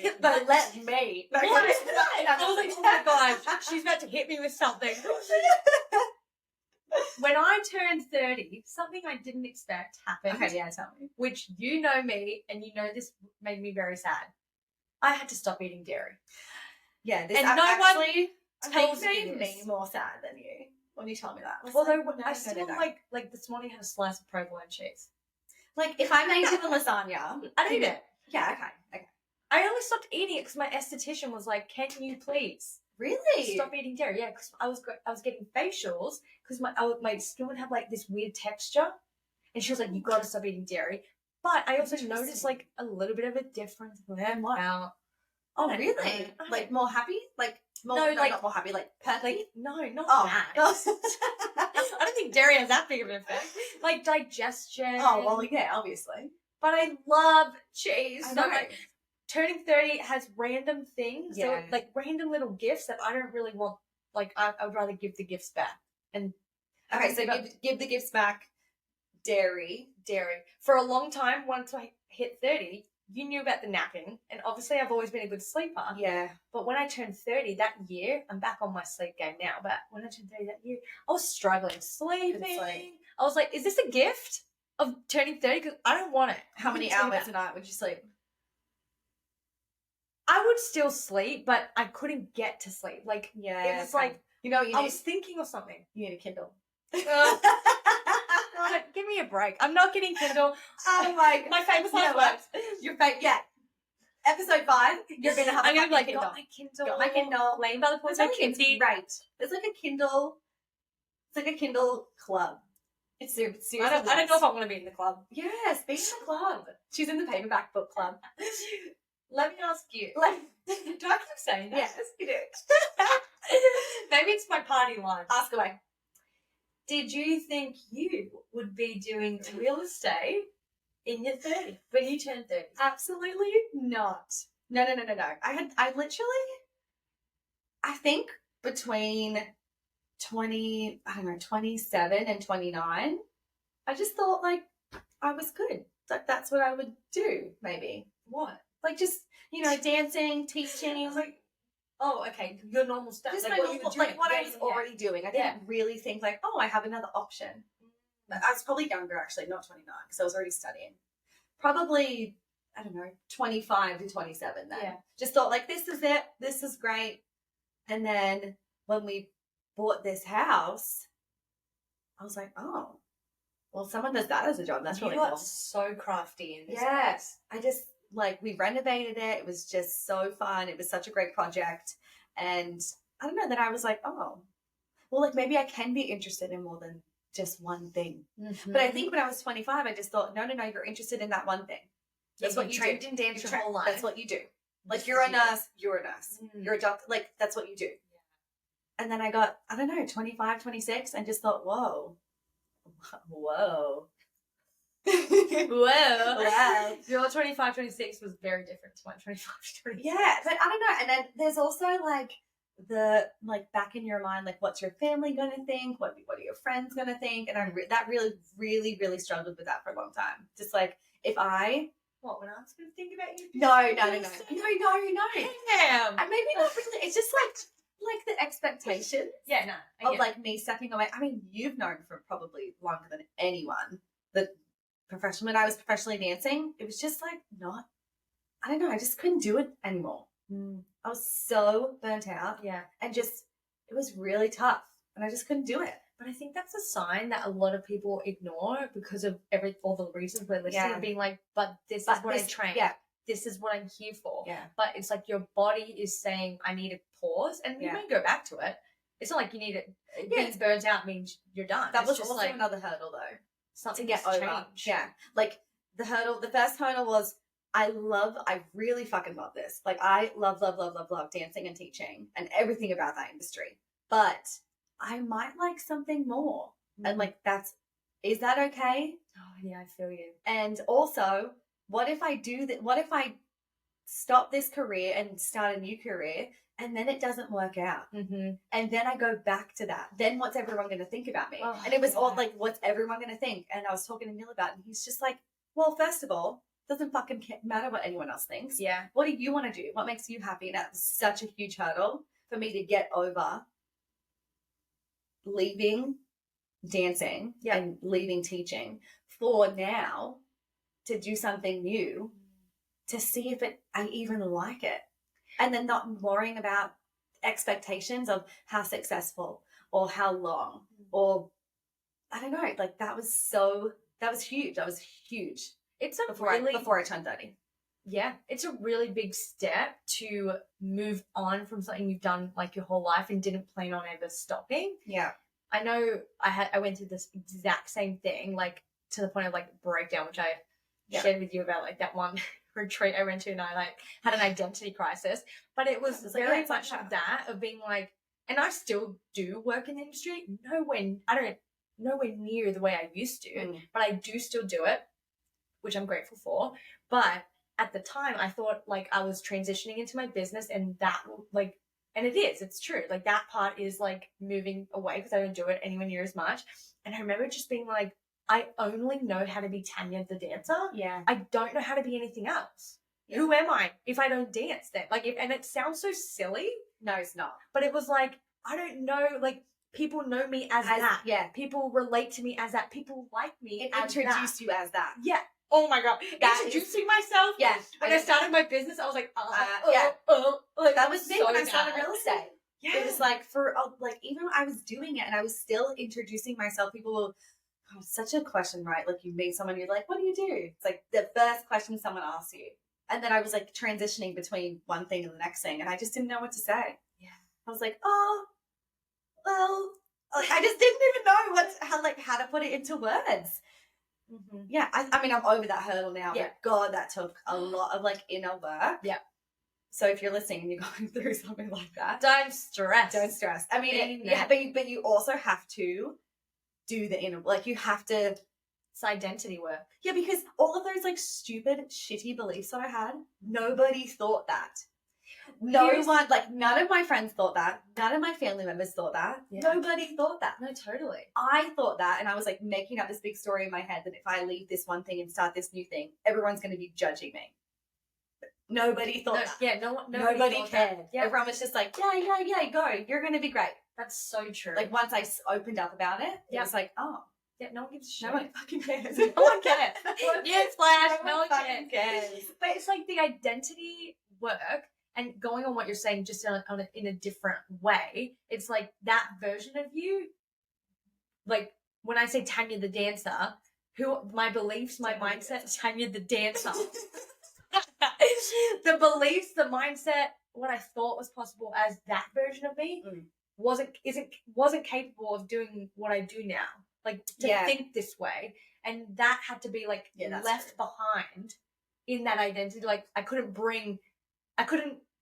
Speaker 2: like, oh my gosh, she's about to hit me with something. When I turned 30, something I didn't expect happened.
Speaker 1: Okay, tell me.
Speaker 2: Which, you know me, and you know this made me very sad. I had to stop eating dairy.
Speaker 1: Yeah, this
Speaker 2: and
Speaker 1: no
Speaker 2: one tells
Speaker 1: made me more sad than you when you told me that.
Speaker 2: Although I still like this morning I had a slice of provolone cheese.
Speaker 1: Like, if I made you the lasagna,
Speaker 2: I'd eat it.
Speaker 1: Yeah, okay.
Speaker 2: I only stopped eating it because my esthetician was like, "Can you please
Speaker 1: really
Speaker 2: stop eating dairy?" Yeah, because I was getting facials because my skin would have, like, this weird texture, and she was like, "You got to stop eating dairy." But I also noticed, like, a little bit of a difference.
Speaker 1: Wow. Oh, really? Like, more happy? Like, more, not more happy, like, perky?
Speaker 2: Like, no, not
Speaker 1: that.
Speaker 2: I don't think dairy has that big of an effect. Like digestion.
Speaker 1: Oh, well, yeah, obviously.
Speaker 2: But I love cheese.
Speaker 1: I
Speaker 2: So
Speaker 1: know.
Speaker 2: like, turning 30 has random things.
Speaker 1: Yeah.
Speaker 2: So like random little gifts that I don't really want. Like I would rather give the gifts back. And
Speaker 1: Okay, so give the gifts back. Dairy.
Speaker 2: For a long time, once I hit 30, you knew about the napping. And obviously I've always been a good sleeper.
Speaker 1: Yeah.
Speaker 2: But when I turned 30 that year, I'm back on my sleep game now. But when I turned 30 that year, I was struggling sleeping. I was like, is this a gift of turning 30? Because I don't want it.
Speaker 1: How many hours a night would you sleep?
Speaker 2: I would still sleep, but I couldn't get to sleep. Like, it was like,
Speaker 1: you know,
Speaker 2: I was thinking of something.
Speaker 1: You need a Kindle.
Speaker 2: God, give me a break. I'm not getting Kindle.
Speaker 1: Oh
Speaker 2: my famous last words.
Speaker 1: Your yeah. Episode 5, you're gonna have.
Speaker 2: I'm gonna be like,
Speaker 1: Kindle.
Speaker 2: got my Kindle.
Speaker 1: Got my Kindle.
Speaker 2: Laying by the pool.
Speaker 1: It's right. It's like a Kindle. It's like a Kindle club. It's seriously.
Speaker 2: I don't know if I want to be in the club.
Speaker 1: Yes, be in the club. She's in the paperback book club.
Speaker 2: Let me ask you. Do I keep saying that?
Speaker 1: Yes, you do.
Speaker 2: Maybe it's my party line.
Speaker 1: Ask away.
Speaker 2: Did you think you would be doing real estate in your 30s when you turned 30?
Speaker 1: Absolutely not. No. I think between 27 and 29, I just thought like I was good. Like that's what I would do, maybe.
Speaker 2: What?
Speaker 1: Like just, dancing, teaching.
Speaker 2: I was like, oh, okay, your normal stuff.
Speaker 1: Just
Speaker 2: like
Speaker 1: my
Speaker 2: what,
Speaker 1: normal, like what I was already doing. I didn't really think like, oh, I have another option. But I was probably younger actually, not 29, because I was already studying. Probably, I don't know, 25 to 27 then.
Speaker 2: Yeah.
Speaker 1: Just thought like, this is it. This is great. And then when we bought this house, I was like, oh, well, someone does that as a job. That's really cool.
Speaker 2: So crafty in this.
Speaker 1: Yes. I just, we renovated it. It was just so fun. It was such a great project. And I don't know, then I was like, oh, well, maybe I can be interested in more than just one thing. Mm-hmm. But I think when I was 25, I just thought, no, you're interested in that one thing. That's what you
Speaker 2: trained
Speaker 1: do.
Speaker 2: in dance your whole life.
Speaker 1: That's what you do. Like, you're a nurse. You're a nurse. You're a doctor. Like, that's what you do. Yeah. And then I got, 25, 26, and just thought, whoa.
Speaker 2: Wow. Your 25, 26 was very different to my 25, 26.
Speaker 1: Yeah, but I don't know. And then there's also the back in your mind, what's your family going to think? What are your friends going to think? And that really, really, really struggled with that for a long time. Just if I...
Speaker 2: What, when I was going to think about you?
Speaker 1: No.
Speaker 2: Damn.
Speaker 1: And maybe not really. It's just the expectations.
Speaker 2: Yeah, no.
Speaker 1: Of me stepping away. I mean, you've known for probably longer than anyone that when I was professionally dancing, it was just not, I don't know, I just couldn't do it anymore. I was so burnt out.
Speaker 2: Yeah.
Speaker 1: And it was really tough and I just couldn't do it.
Speaker 2: But I think that's a sign that a lot of people ignore because of all the reasons we're listing and being but this is what I train.
Speaker 1: Yeah.
Speaker 2: This is what I'm here for.
Speaker 1: Yeah.
Speaker 2: But it's your body is saying, I need a pause. And you may go back to it. It's not like you need it. Being burnt out means you're done.
Speaker 1: That was also another hurdle though.
Speaker 2: Something
Speaker 1: to get over.
Speaker 2: Changed.
Speaker 1: Yeah. The first hurdle was I really fucking love this. I love dancing and teaching and everything about that industry. But I might like something more. And is that okay?
Speaker 2: Oh yeah, I feel you.
Speaker 1: And also, what if I do that? What if I stop this career and start a new career and then it doesn't work out?
Speaker 2: Mm-hmm.
Speaker 1: And then I go back to that. Then what's everyone going to think about me?
Speaker 2: Oh,
Speaker 1: and it was all what's everyone going to think? And I was talking to Neil about it and he's just well, first of all, doesn't fucking matter what anyone else thinks.
Speaker 2: Yeah.
Speaker 1: What do you want to do? What makes you happy? And that's such a huge hurdle for me to get over leaving dancing and leaving teaching for now to do something new to see if I even like it. And then not worrying about expectations of how successful or how long or I don't know, that was huge. That was huge.
Speaker 2: It's
Speaker 1: before I turned 30.
Speaker 2: Yeah, it's a really big step to move on from something you've done your whole life and didn't plan on ever stopping.
Speaker 1: Yeah.
Speaker 2: I know I went through this exact same thing, to the point of breakdown, which I shared with you about that one retreat I went to, and I had an identity crisis. But it was very much that of being and I still do work in the industry. I don't nowhere near the way I used to, but I do still do it, which I'm grateful for. But at the time, I thought like I was transitioning into my business, and that like, and it's true. Like that part is like moving away because I don't do it anywhere near as much. And I remember just being like, I only know how to be Tanya the dancer.
Speaker 1: Yeah.
Speaker 2: I don't know how to be anything else. Yeah. Who am I if I don't dance then? Like, and it sounds so silly.
Speaker 1: No, it's not.
Speaker 2: But it was like, I don't know, like, people know me as that.
Speaker 1: Yeah.
Speaker 2: People relate to me as that. People like me as
Speaker 1: introduce you as that.
Speaker 2: Yeah. Oh my God. Introducing myself.
Speaker 1: Yeah.
Speaker 2: When I started my business, I was like,
Speaker 1: like that was me
Speaker 2: so
Speaker 1: when I started real estate.
Speaker 2: Yeah.
Speaker 1: It was like like even when I was doing it and I was still introducing myself, people will, such a question, right? Like you meet someone, you're like, what do you do? It's like the first question someone asks you. And then I was like transitioning between one thing and the next thing, and I just didn't know what to say.
Speaker 2: Yeah.
Speaker 1: I was like, oh, well, like, I just didn't even know how to put it into words. Mm-hmm. Yeah, I mean, I'm over that hurdle now.
Speaker 2: Yeah.
Speaker 1: But God, that took a lot of like inner work.
Speaker 2: Yeah.
Speaker 1: So if you're listening and you're going through something like that,
Speaker 2: don't stress.
Speaker 1: Don't stress. I mean, but you also have to do the inner, like you have to.
Speaker 2: It's identity work.
Speaker 1: Yeah, because all of those like stupid, shitty beliefs that I had, nobody thought that. None of my friends thought that. None of my family members thought that. Yeah. Nobody thought that.
Speaker 2: No, totally.
Speaker 1: I thought that, and I was like making up this big story in my head that if I leave this one thing and start this new thing, everyone's going to be judging me. But nobody thought that.
Speaker 2: Yeah, nobody
Speaker 1: cared. Yeah. Everyone was just like, yeah, go. You're going to be great.
Speaker 2: That's so true.
Speaker 1: Like once I opened up about it, it was like, oh.
Speaker 2: Yeah, no one gives a shit.
Speaker 1: No one fucking cares.
Speaker 2: No one cares. Yes, Flash.
Speaker 1: No one cares.
Speaker 2: But it's like the identity work, and going on what you're saying, just in a different way. It's like that version of you. Like when I say Tanya the dancer, my beliefs, my mindset, Tanya the dancer. The beliefs, the mindset, what I thought was possible as that version of me wasn't capable of doing what I do now. Like to think this way, and that had to be like left behind in that identity. Like I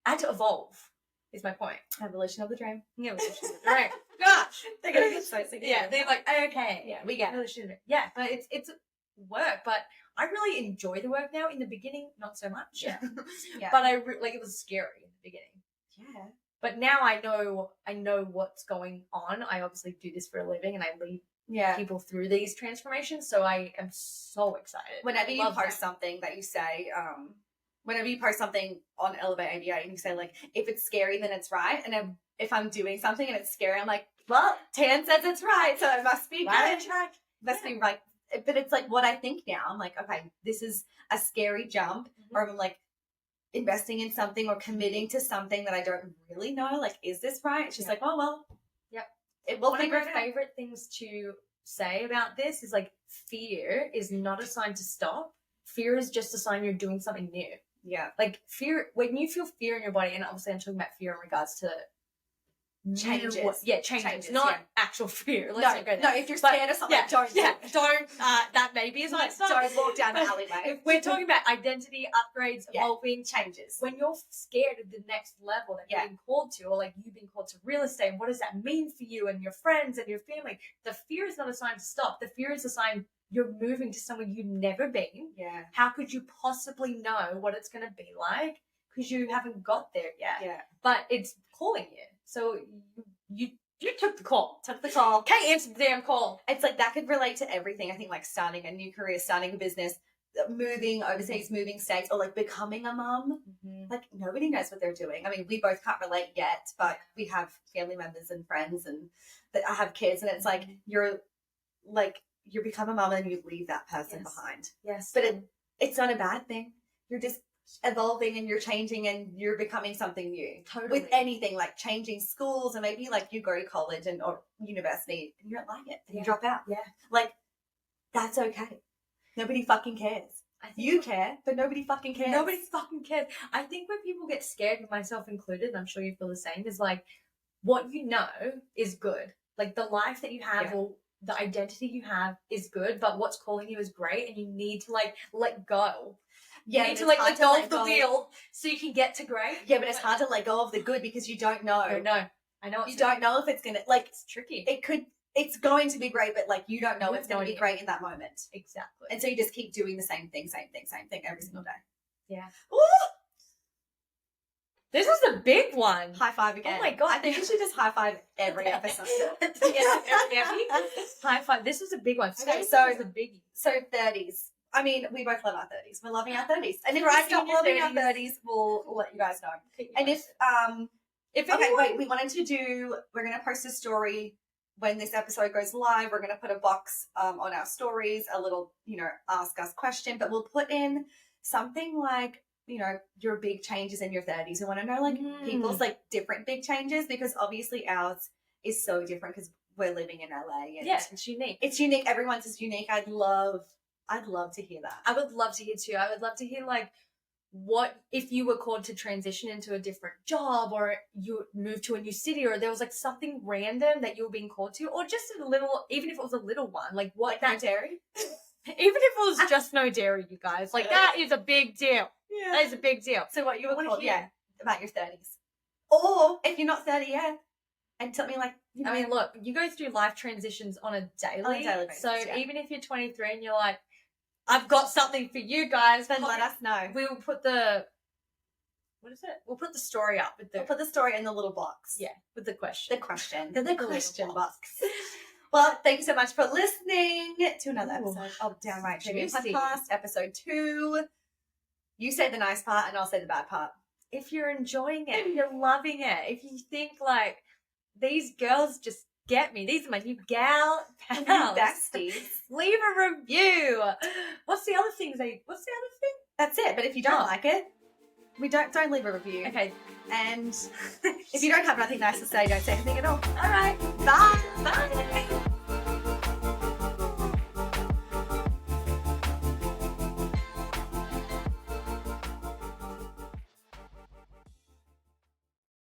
Speaker 2: had to evolve. Is my point.
Speaker 1: Evolution of the dream.
Speaker 2: Yeah, evolution of the dream. Gosh,
Speaker 1: they're gonna get so sick.
Speaker 2: Yeah, they're like, okay,
Speaker 1: yeah, we get
Speaker 2: it. Yeah, but it's work. But I really enjoy the work now. In the beginning, not so much.
Speaker 1: Yeah,
Speaker 2: But it was scary in the beginning.
Speaker 1: Yeah.
Speaker 2: But now I know what's going on. I obviously do this for a living, and I lead people through these transformations. So I am so excited.
Speaker 1: Whenever you post something that you say, whenever you post something on Elevate ABA and you say like, if it's scary, then it's right. And if I'm doing something and it's scary, I'm like, well, Tan says it's right, so it must be good. Must be right. But it's like what I think now. I'm like, okay, this is a scary jump, or I'm like investing in something or committing to something that I don't really know. Like, is this right? It's just like, oh well.
Speaker 2: One of my favorite things to say about this is like fear is not a sign to stop. Fear is just a sign you're doing something new.
Speaker 1: Yeah.
Speaker 2: Like fear, when you feel fear in your body, and obviously I'm talking about fear in regards to
Speaker 1: changes.
Speaker 2: Changes. Not actual fear.
Speaker 1: No, if you're scared of something, don't.
Speaker 2: That maybe is like
Speaker 1: don't walk down the alleyway.
Speaker 2: If we're talking about identity, upgrades, evolving,
Speaker 1: changes.
Speaker 2: When you're scared of the next level that you're being called to, or like you've been called to real estate, what does that mean for you and your friends and your family? The fear is not a sign to stop. The fear is a sign you're moving to somewhere you've never been.
Speaker 1: Yeah.
Speaker 2: How could you possibly know what it's going to be like? Because you haven't got there yet.
Speaker 1: Yeah.
Speaker 2: But it's calling you. So you took the call.
Speaker 1: Can't
Speaker 2: answer the damn call.
Speaker 1: It's like that could relate to everything. I think like starting a new career, starting a business, moving overseas, moving states, or like becoming a mum. Like nobody knows what they're doing. I mean, we both can't relate yet, but we have family members and friends and that have kids, and it's like you become a mum and you leave that person behind.
Speaker 2: Yes.
Speaker 1: But it's not a bad thing. You're just evolving and you're changing and you're becoming something new.
Speaker 2: Totally.
Speaker 1: With anything, like changing schools, and maybe like you go to college or university and you don't like it and you drop out.
Speaker 2: Yeah.
Speaker 1: Like that's okay. Nobody fucking cares. You care, but nobody fucking cares.
Speaker 2: Nobody fucking cares. I think when people get scared, myself included, and I'm sure you feel the same, is like what you know is good. Like the life that you have or the identity you have is good, but what's calling you is great, and you need to like let go. You need to like let go of the wheel so you can get to great.
Speaker 1: Yeah, but it's hard to let go of the good because you don't know.
Speaker 2: No, I know.
Speaker 1: You don't know if it's gonna like.
Speaker 2: It's tricky.
Speaker 1: It could it's going to be great, but like you don't know
Speaker 2: You
Speaker 1: it's
Speaker 2: have no
Speaker 1: going to be
Speaker 2: idea.
Speaker 1: great in that moment.
Speaker 2: Exactly.
Speaker 1: And so you just keep doing the same thing every single day.
Speaker 2: Yeah.
Speaker 1: Ooh,
Speaker 2: This was a big one.
Speaker 1: high five again.
Speaker 2: Oh my God.
Speaker 1: I think you should just high five every episode.
Speaker 2: High five. This was a big one.
Speaker 1: Okay,
Speaker 2: This
Speaker 1: so-
Speaker 2: was a biggie.
Speaker 1: So 30s. I mean, we both love our 30s. We're loving our 30s. And if
Speaker 2: Right
Speaker 1: we stop
Speaker 2: in your
Speaker 1: loving our
Speaker 2: 30s.
Speaker 1: 30s, we'll let you guys know. And if
Speaker 2: If
Speaker 1: okay,
Speaker 2: anyone,
Speaker 1: wait, we wanted to do, we're going to post a story when this episode goes live. We're going to put a box on our stories, a little, ask us question, but we'll put in something like, your big changes in your 30s. We want to know like people's like different big changes, because obviously ours is so different because we're living in LA. And
Speaker 2: yeah, it's unique.
Speaker 1: it's unique. Everyone's is unique. I'd love to hear that.
Speaker 2: I would love to hear too. I would love to hear like what if you were called to transition into a different job, or you moved to a new city, or there was like something random that you were being called to, or just a little, even if it was a little one, like what
Speaker 1: Like no dairy?
Speaker 2: even if it was just no dairy, you guys, like that is a big deal.
Speaker 1: Yeah.
Speaker 2: That is a big deal.
Speaker 1: So what you were
Speaker 2: I wanna
Speaker 1: called,
Speaker 2: hear.
Speaker 1: about your 30s. Or if you're not 30 yet, and tell me like,
Speaker 2: I mean, look, you go through life transitions on a daily
Speaker 1: basis,
Speaker 2: so
Speaker 1: yeah.
Speaker 2: even if you're 23 and you're like, I've got something for you guys,
Speaker 1: then let us know.
Speaker 2: we will put the, what is it? We'll put the story up with the,
Speaker 1: We'll put the story in the little box.
Speaker 2: yeah, with the question.
Speaker 1: The question.
Speaker 2: The
Speaker 1: The
Speaker 2: little
Speaker 1: question
Speaker 2: box.
Speaker 1: box. Well, thank you so much for listening to another
Speaker 2: Ooh,
Speaker 1: episode of Downright Trivia
Speaker 2: juicy.
Speaker 1: Podcast, episode 2. You say the nice part and I'll say the bad part.
Speaker 2: If you're enjoying it, if you're loving it, if you think like, these girls just get me, these are my new gal pals,
Speaker 1: Besties.
Speaker 2: leave a review. What's the other thing?
Speaker 1: That's it. But if you don't
Speaker 2: Oh.
Speaker 1: like it, don't leave a review.
Speaker 2: Okay.
Speaker 1: And if you don't have nothing nice to say, don't say anything at all.
Speaker 2: All right.
Speaker 1: Bye.
Speaker 2: Bye.